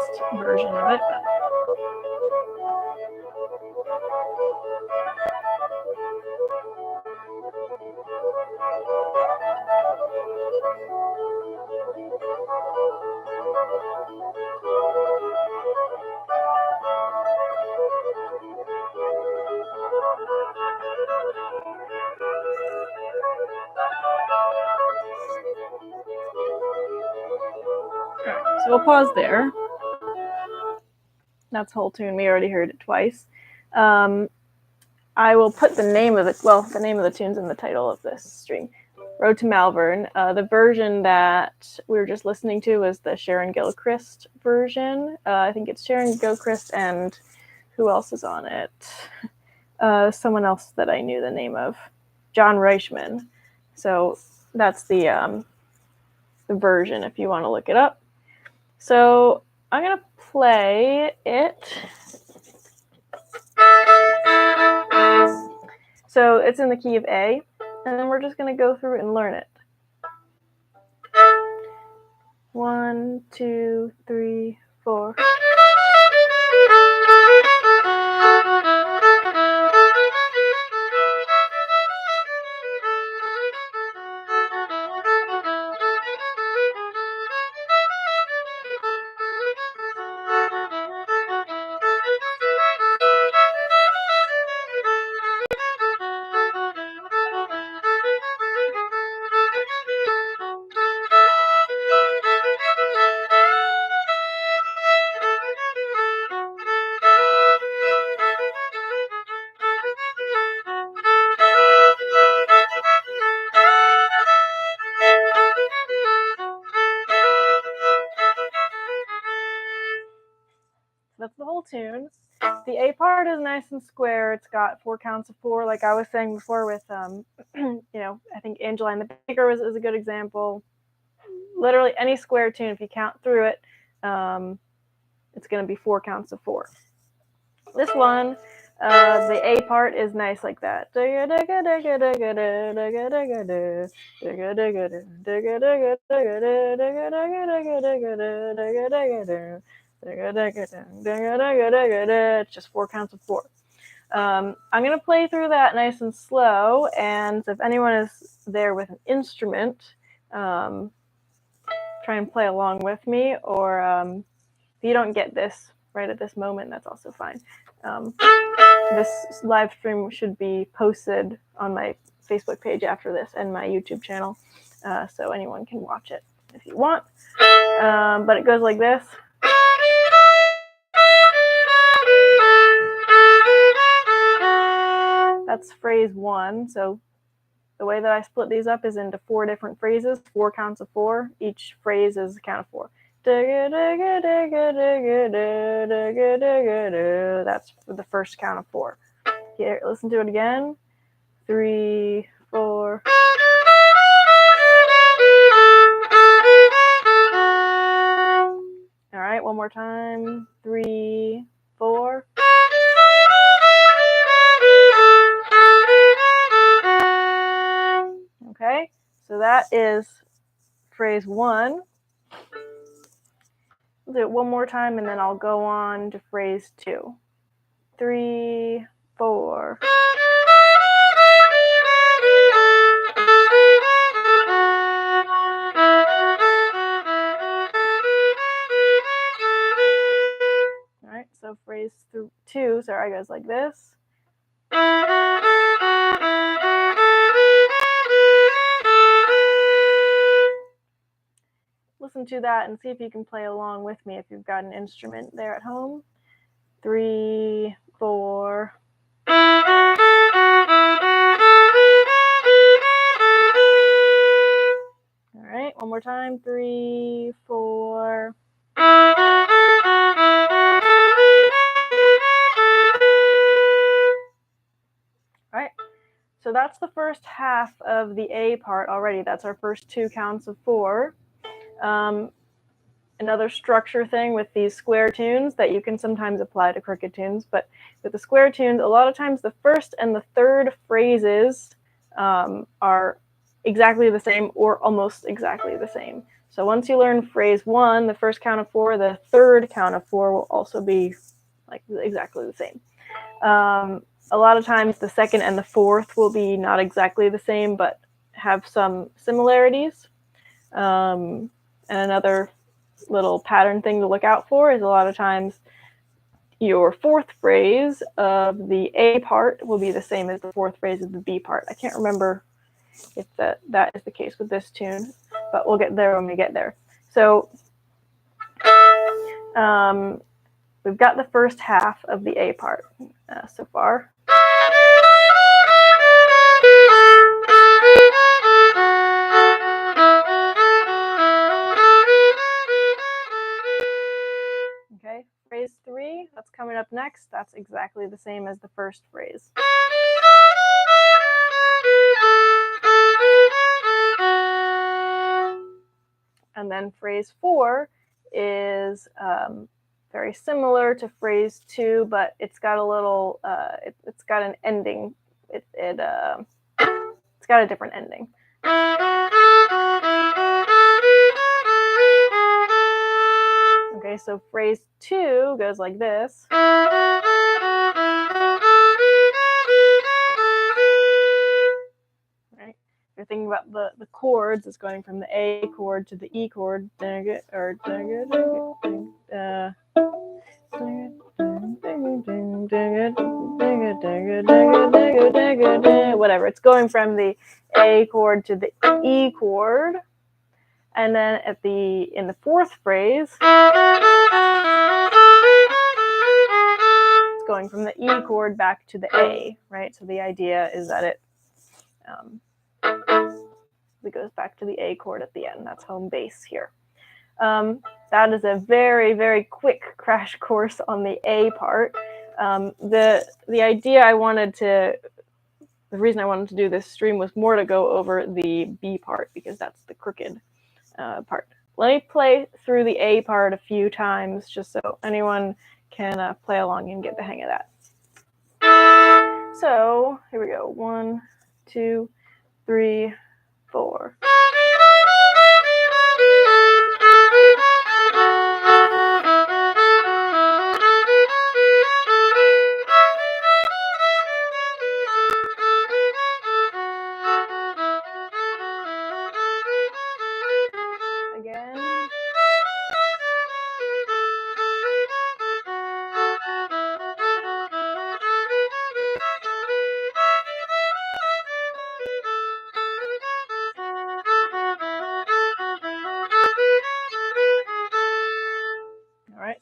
fast version of it. So we'll pause there. That's whole tune. We already heard it twice. I will put the name of the tune's in the title of this stream. Road to Malvern. The version that we were just listening to was the Sharon Gilchrist version. I think it's Sharon Gilchrist and who else is on it? Someone else that I knew the name of. John Reichman. So that's the version if you want to look it up. So I'm going to play it. So it's in the key of A, and then we're just going to go through it and learn it. 1, 2, 3, 4. That's the whole tune. The A part is nice and square. It's got 4 counts of 4, like I was saying before with, I think Angela and the Baker is a good example. Literally any square tune, if you count through it, it's going to be 4 counts of 4. This one, the A part is nice like that. It's just 4 counts of 4. I'm going to play through that nice and slow, and if anyone is there with an instrument, try and play along with me, or if you don't get this right at this moment, that's also fine. This live stream should be posted on my Facebook page after this and my YouTube channel, so anyone can watch it if you want. But it goes like this. That's phrase 1. So the way that I split these up is into 4 different phrases, 4 counts of 4. Each phrase is a count of 4. That's the first count of 4. Here, listen to it again. 3, 4. All right, one more time. 3, 4. Okay, so that is phrase 1. I'll do it one more time, and then I'll go on to phrase 2. 3, 4. All right, so phrase 2, sorry, goes like this. Listen to that and see if you can play along with me if you've got an instrument there at home. 3, 4. All right, one more time. 3, 4. All right, so that's the first half of the A part already. That's our first 2 counts of 4. Another structure thing with these square tunes that you can sometimes apply to crooked tunes, but with the square tunes, a lot of times the first and the third phrases are exactly the same or almost exactly the same. So So once you learn phrase 1, the first count of 4, the third count of 4 will also be like exactly the same. A lot of times the second and the fourth will be not exactly the same, but have some similarities. And another little pattern thing to look out for is a lot of times your fourth phrase of the A part will be the same as the fourth phrase of the B part. I can't remember if that is the case with this tune, but we'll get there when we get there. So we've got the first half of the A part so far. Okay, phrase 3, that's coming up next. That's exactly the same as the first phrase. And then phrase 4 is very similar to phrase 2, but it's got a little, it's got an ending. It's got a different ending. Okay, so phrase 2 goes like this. Right? If you're thinking about the chords, it's going from the A chord to the E chord, or whatever. It's going from the A chord to the E chord, and then in the fourth phrase, it's going from the E chord back to the A, right? So the idea is that it goes back to the A chord at the end. That's home base here. That is a very, very quick crash course on the A part. The idea the reason I wanted to do this stream was more to go over the B part, because that's the crooked part. Let me play through the A part a few times just so anyone can play along and get the hang of that. So here we go. 1, 2, 3, 4.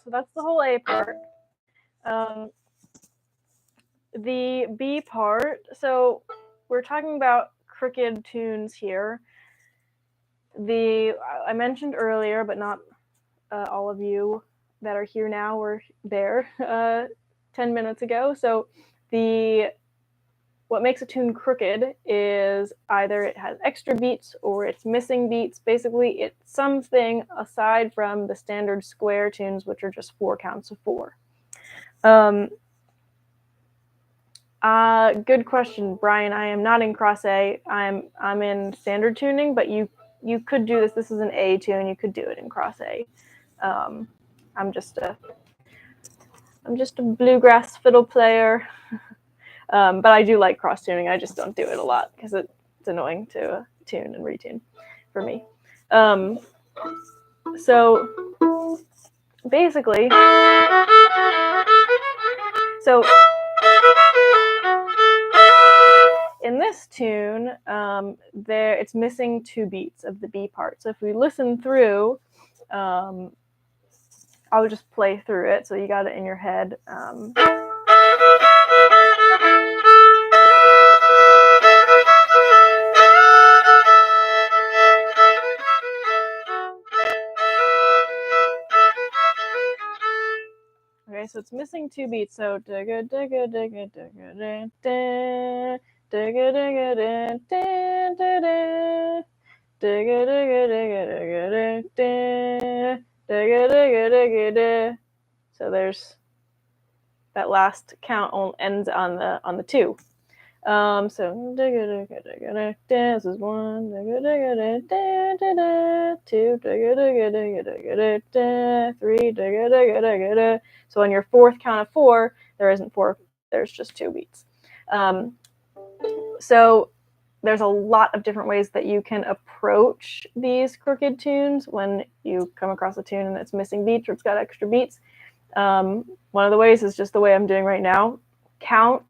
So that's the whole A part. The B part, so we're talking about crooked tunes here. I mentioned earlier, but not all of you that are here now were there 10 minutes ago. So what makes a tune crooked is either it has extra beats or it's missing beats. Basically, it's something aside from the standard square tunes, which are just 4 counts of 4. Good question, Brian. I am not in cross A. I'm in standard tuning, but you could do this. This is an A tune. You could do it in cross A. I'm just a bluegrass fiddle player. But I do like cross tuning. I just don't do it a lot because it's annoying to tune and retune for me. So basically, in this tune, it's missing 2 beats of the B part. So if we listen through, I'll just play through it so you got it in your head. Okay, so it's missing 2 beats. So so there's that last count ends on the 2. So this is 1, 2, 3. So on your fourth count of 4, there isn't 4, there's just 2 beats. So there's a lot of different ways that you can approach these crooked tunes when you come across a tune and it's missing beats or it's got extra beats. One of the ways is just the way I'm doing right now. Count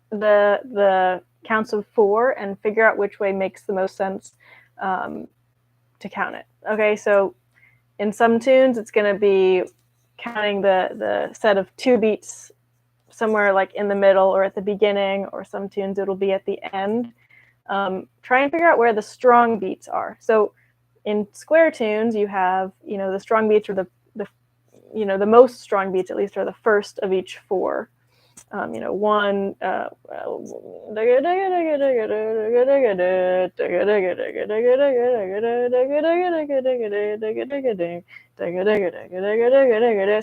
the counts of 4 and figure out which way makes the most sense to count it. Okay, so in some tunes, it's going to be counting the set of 2 beats somewhere like in the middle or at the beginning, or some tunes it'll be at the end. Try and figure out where the strong beats are. So in square tunes, you have, the strong beats, or the most strong beats at least, are the first of each 4. 1. So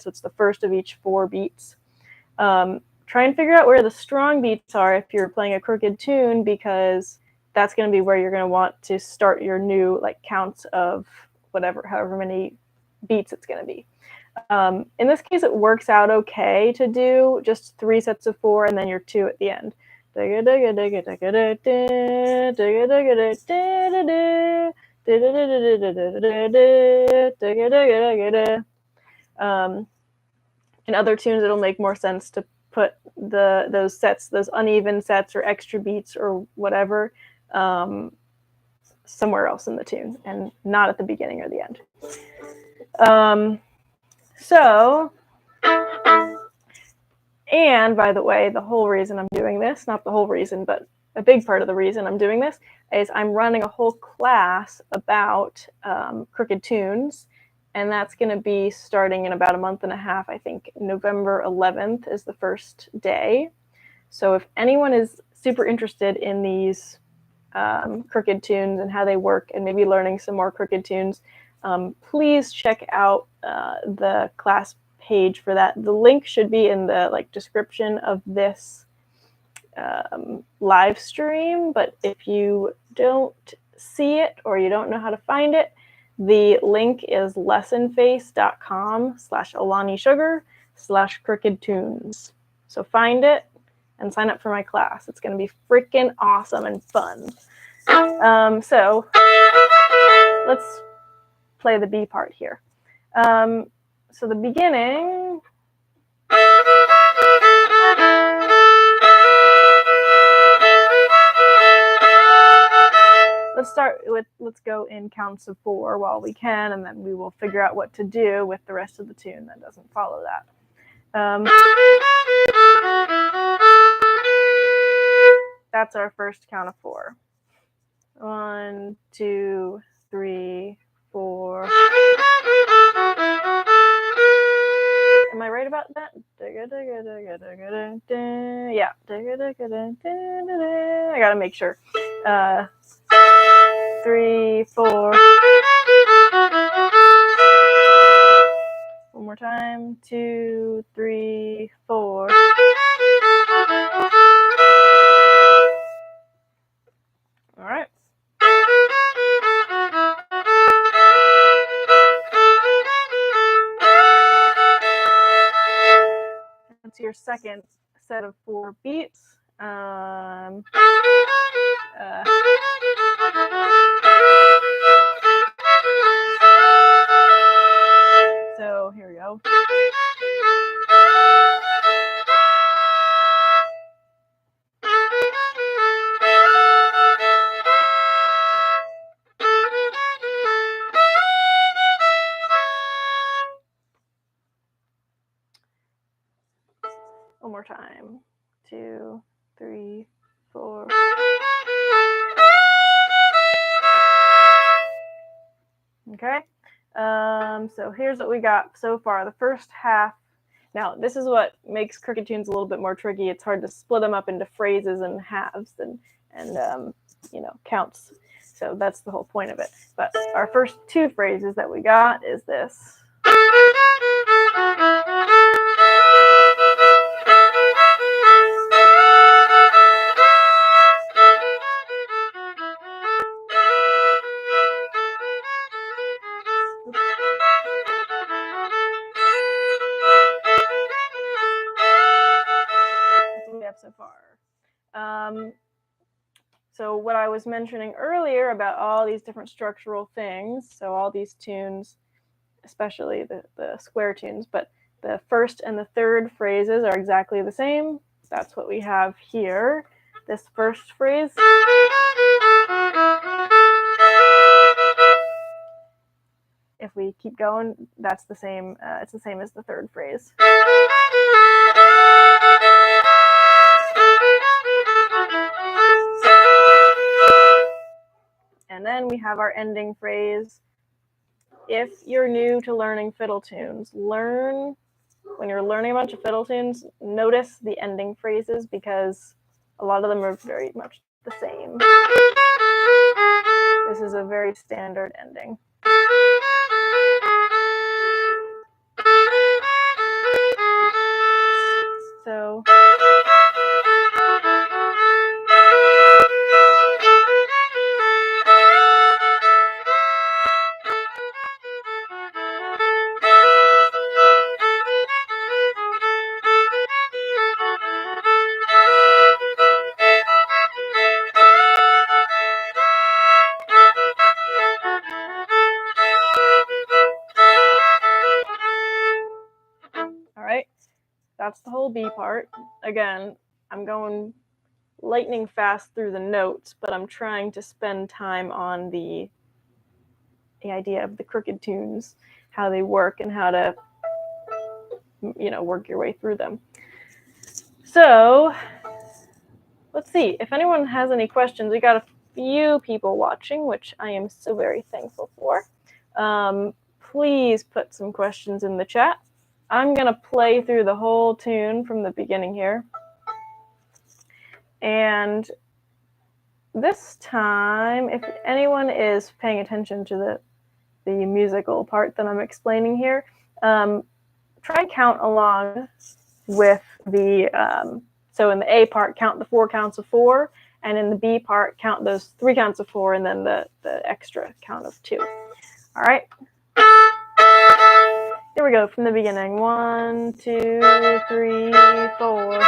it's the first of each 4 beats. Try and figure out where the strong beats are if you're playing a crooked tune, because that's going to be where you're going to want to start your new counts of however many beats it's going to be. In this case, it works out okay to do just 3 sets of 4 and then your 2 at the end. In other tunes, it'll make more sense to put those uneven sets or extra beats or whatever, somewhere else in the tune and not at the beginning or the end. And by the way, the whole reason I'm doing this, not the whole reason, but a big part of the reason I'm doing this, is I'm running a whole class about crooked tunes, and that's going to be starting in about a month and a half. I think November 11th is the first day. So if anyone is super interested in these crooked tunes and how they work, and maybe learning some more crooked tunes, please check out the class page for that. The link should be in the description of this live stream, but if you don't see it or you don't know how to find it, the link is lessonface.com/AlaniSugar/crooked tunes. So find it and sign up for my class. It's going to be freaking awesome and fun. So let's play the B part here. So the beginning. Let's go in counts of 4 while we can, and then we will figure out what to do with the rest of the tune that doesn't follow that. That's our first count of 4. 1, 2, 3, 4. Am I right about that? Yeah. I gotta make sure. 3, 4. One more time. 2, 3, 4. All right. That's your second set of 4 beats. So here we go. One more time. 2, 3, 4. Okay. So here's what we got so far. The first half. Now, this is what makes crooked tunes a little bit more tricky. It's hard to split them up into phrases and halves and counts. So that's the whole point of it. But our first 2 phrases that we got is this. so far. So what I was mentioning earlier about all these different structural things, so all these tunes, especially the square tunes, but the first and the third phrases are exactly the same. That's what we have here. This first phrase. If we keep going, that's the same. It's the same as the third phrase. And then we have our ending phrase. If you're new to learning fiddle tunes, when you're learning a bunch of fiddle tunes, notice the ending phrases because a lot of them are very much the same. This is a very standard ending. So that's the whole B part. Again, I'm going lightning fast through the notes, but I'm trying to spend time on the idea of the crooked tunes, how they work, and how to, work your way through them. So, let's see. If anyone has any questions, we got a few people watching, which I am so very thankful for. Please put some questions in the chat. I'm going to play through the whole tune from the beginning here. And this time, if anyone is paying attention to the musical part that I'm explaining here, try and count along with the, so in the A part, count the 4 counts of 4, and in the B part, count those 3 counts of 4, and then the extra count of 2. All right? Here we go from the beginning. 1, 2, 3, 4.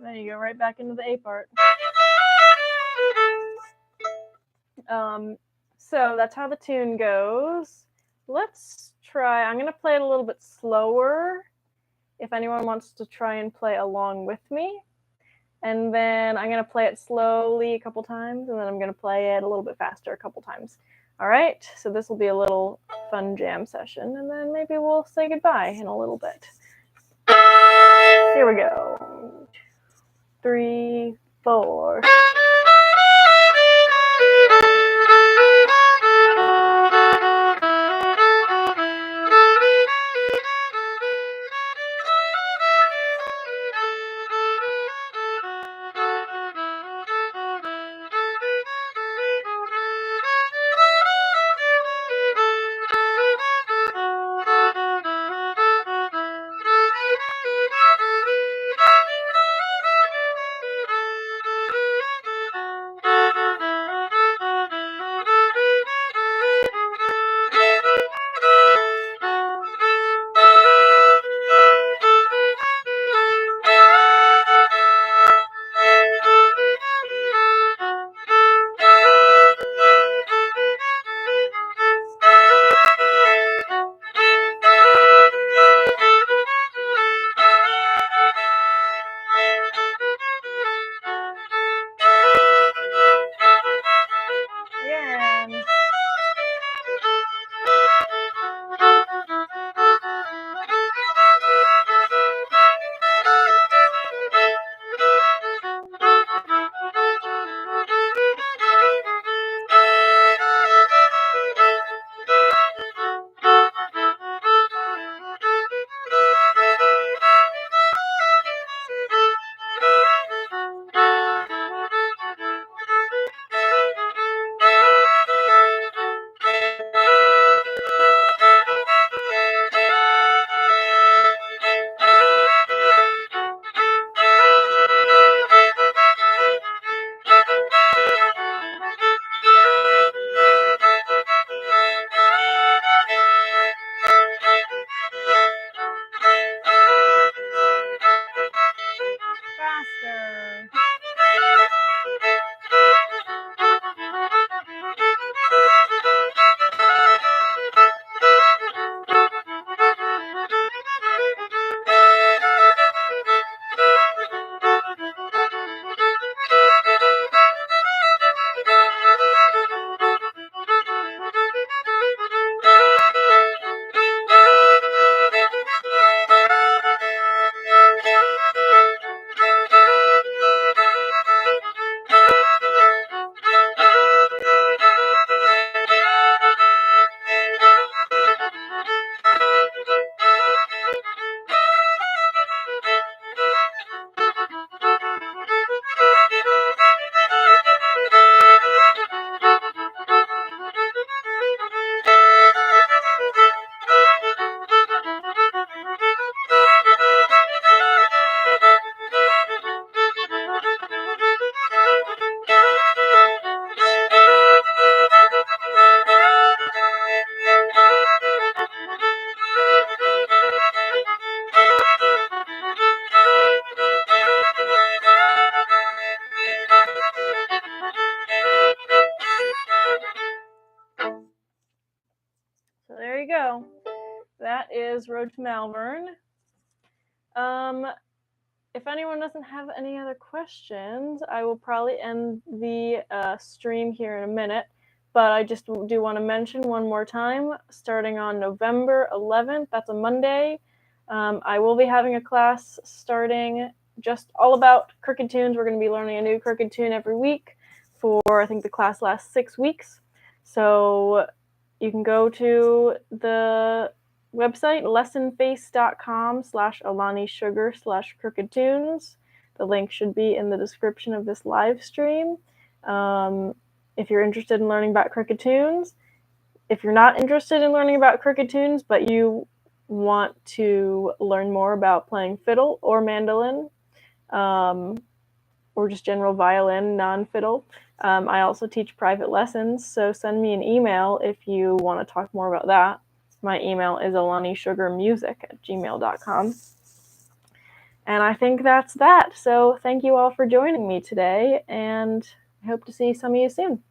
Then you go right back into the A part. So that's how the tune goes. Let's try, I'm going to play it a little bit slower if anyone wants to try and play along with me. And then I'm going to play it slowly a couple times, and then I'm going to play it a little bit faster a couple times. All right, so this will be a little fun jam session, and then maybe we'll say goodbye in a little bit. Here we go. 3, 4. Road to Malvern. If anyone doesn't have any other questions, I will probably end the stream here in a minute. But I just do want to mention one more time, starting on November 11th, that's a Monday, I will be having a class starting just all about crooked tunes. We're going to be learning a new crooked tune every week for, I think the class lasts 6 weeks. So you can go to the website, lessonface.com/AlaniSugar/crooked tunes. The link should be in the description of this live stream. If you're interested in learning about crooked tunes, if you're not interested in learning about crooked tunes, but you want to learn more about playing fiddle or mandolin, or just general violin, non-fiddle, I also teach private lessons, so send me an email if you want to talk more about that. My email is alaniSugarmusic@gmail.com. And I think that's that. So thank you all for joining me today, and I hope to see some of you soon.